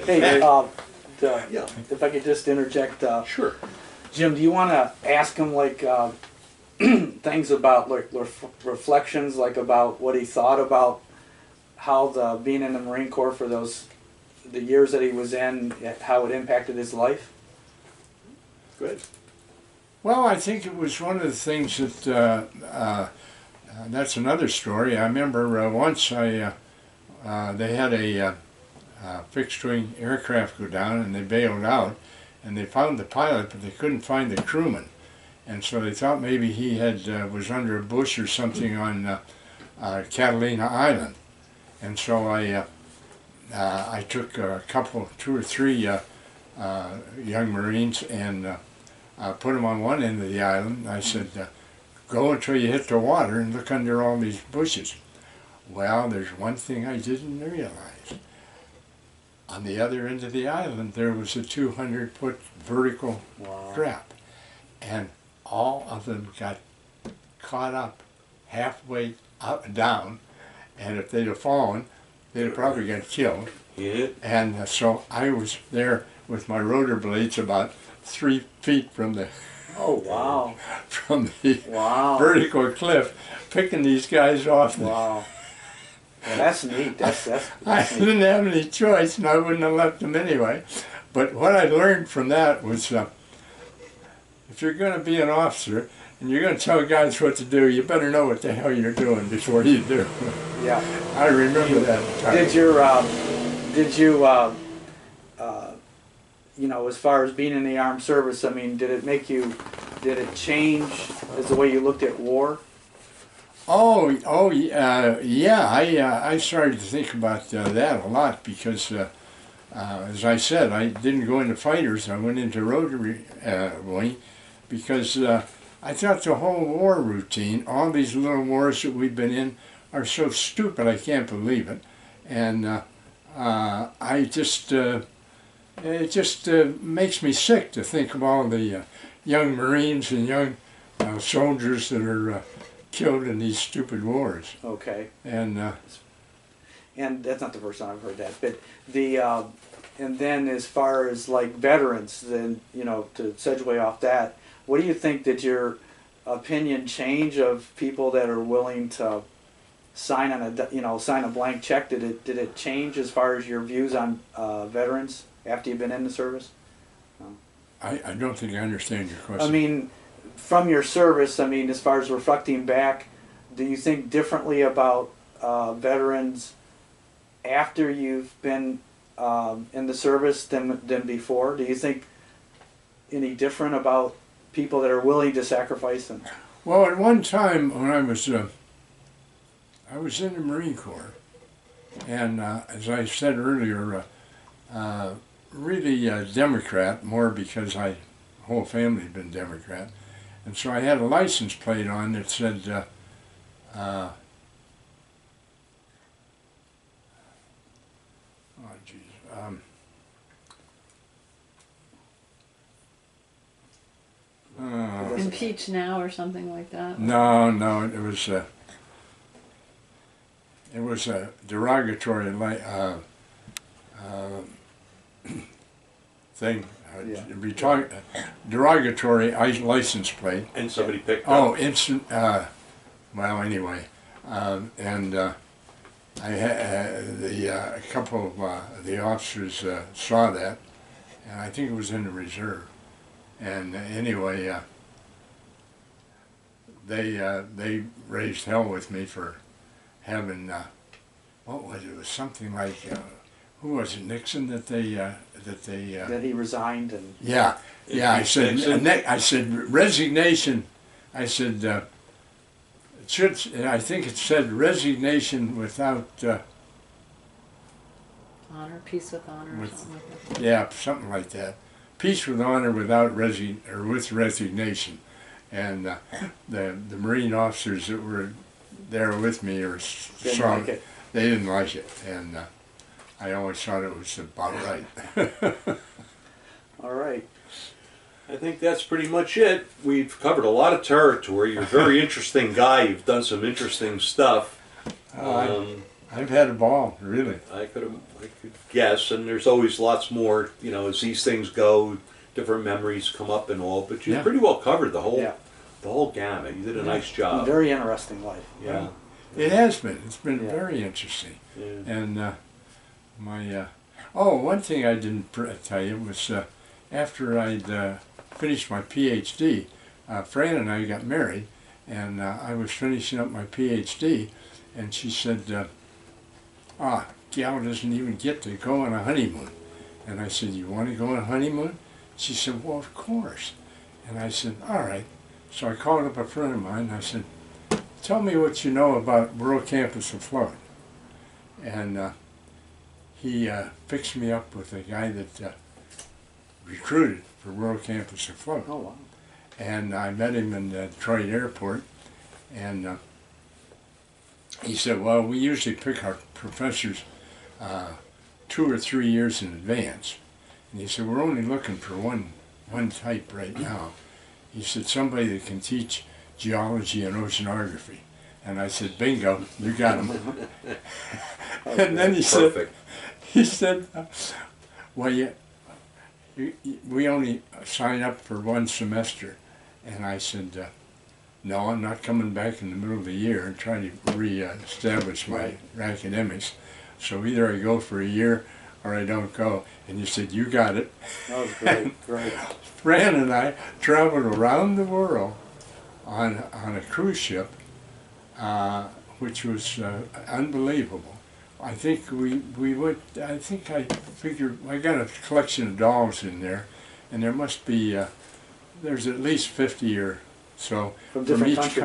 Hey, Yeah. if I could just interject, Sure. Jim, do you want to ask him like things about like reflections, like about what he thought about how the being in the Marine Corps for the years that he was in, how it impacted his life? Good. Well, I think it was one of the things that, that's another story. I remember once they had a fixed-wing aircraft go down, and they bailed out, and they found the pilot, but they couldn't find the crewman. And so they thought maybe he was under a bush or something on Catalina Island. And so I took two or three young Marines and put them on one end of the island. I said, go until you hit the water and look under all these bushes. Well, there's one thing I didn't realize. On the other end of the island, there was a 200-foot vertical drop. And all of them got caught up halfway up and down. And if they'd have fallen, they'd have probably got killed. Yeah. And so I was there with my rotor blades about 3 feet from the Oh wow! from the Wow! vertical cliff, picking these guys off. Wow! Well, that's neat. That's I neat. didn't have any choice, and I wouldn't have left them anyway. But what I learned from that was, if you're going to be an officer and you're going to tell guys what to do, you better know what the hell you're doing before you do. Yeah. I remember that time. You know, as far as being in the armed service, I mean, did it change as the way you looked at war? Yeah. I started to think about that a lot because, as I said, I didn't go into fighters. I went into rotary wing because I thought the whole war routine, all these little wars that we've been in, are so stupid. I can't believe it, and it just makes me sick to think of all the young Marines and young soldiers that are killed in these stupid wars. Okay. And that's not the first time I've heard that. But and then as far as like veterans, then to segue off that, what do you think, did your opinion change of people that are willing to sign on sign a blank check? Did it change as far as your views on veterans after you've been in the service? I don't think I understand your question. I mean, from your service, I mean, as far as reflecting back, do you think differently about veterans after you've been in the service than before? Do you think any different about people that are willing to sacrifice them? Well, at one time when I was in the Marine Corps, and as I said earlier, really Democrat, more because my whole family had been Democrat. And so I had a license plate on that said, oh geez, Impeach now or something like that? no, it was a derogatory thing. Yeah. Derogatory license plate. And somebody picked Oh, up. instant. Well, anyway, and I had a couple of the officers saw that, and I think it was in the reserve. And anyway, they raised hell with me for having what was it? It was something like who was it? Nixon that That he resigned and... Yeah. I said resignation. I said it should. I think it said resignation without. Honor, peace with honor, or something like that. Yeah, something like that. Peace with honor without with resignation, and the Marine officers that were there with me Didn't like it. They didn't like it, and I always thought it was about right. All right. I think that's pretty much it. We've covered a lot of territory. You're a very interesting guy. You've done some interesting stuff. I've had a ball, really. I could guess, and there's always lots more. You know, as these things go, different memories come up and all. But you pretty well covered the whole gamut. You did a nice job. Very interesting life. Yeah. It has been. It's been very interesting. Yeah. And one thing I didn't tell you was after I'd finished my PhD, Fran and I got married, and I was finishing up my PhD, and she said, gal doesn't even get to go on a honeymoon. And I said, you want to go on a honeymoon? She said, well, of course. And I said, all right. So I called up a friend of mine, and I said, tell me what you know about World Campus Afloat. And he fixed me up with a guy that recruited for World Campus Afloat. Oh, wow. And I met him in the Detroit airport, and he said, well, we usually pick our professors 2 or 3 years in advance. And he said, we're only looking for one type right now. He said, somebody that can teach geology and oceanography. And I said, bingo, you got him. And then he said, well, we only sign up for 1 semester. And I said, no, I'm not coming back in the middle of the year and trying to re-establish my academics. So either I go for a year or I don't go. And he said, you got it. That was great, great. Fran and I traveled around the world on a cruise ship, which was unbelievable. I think I figured, I got a collection of dolls in there, and there must be, there's at least 50 or so From different each countries.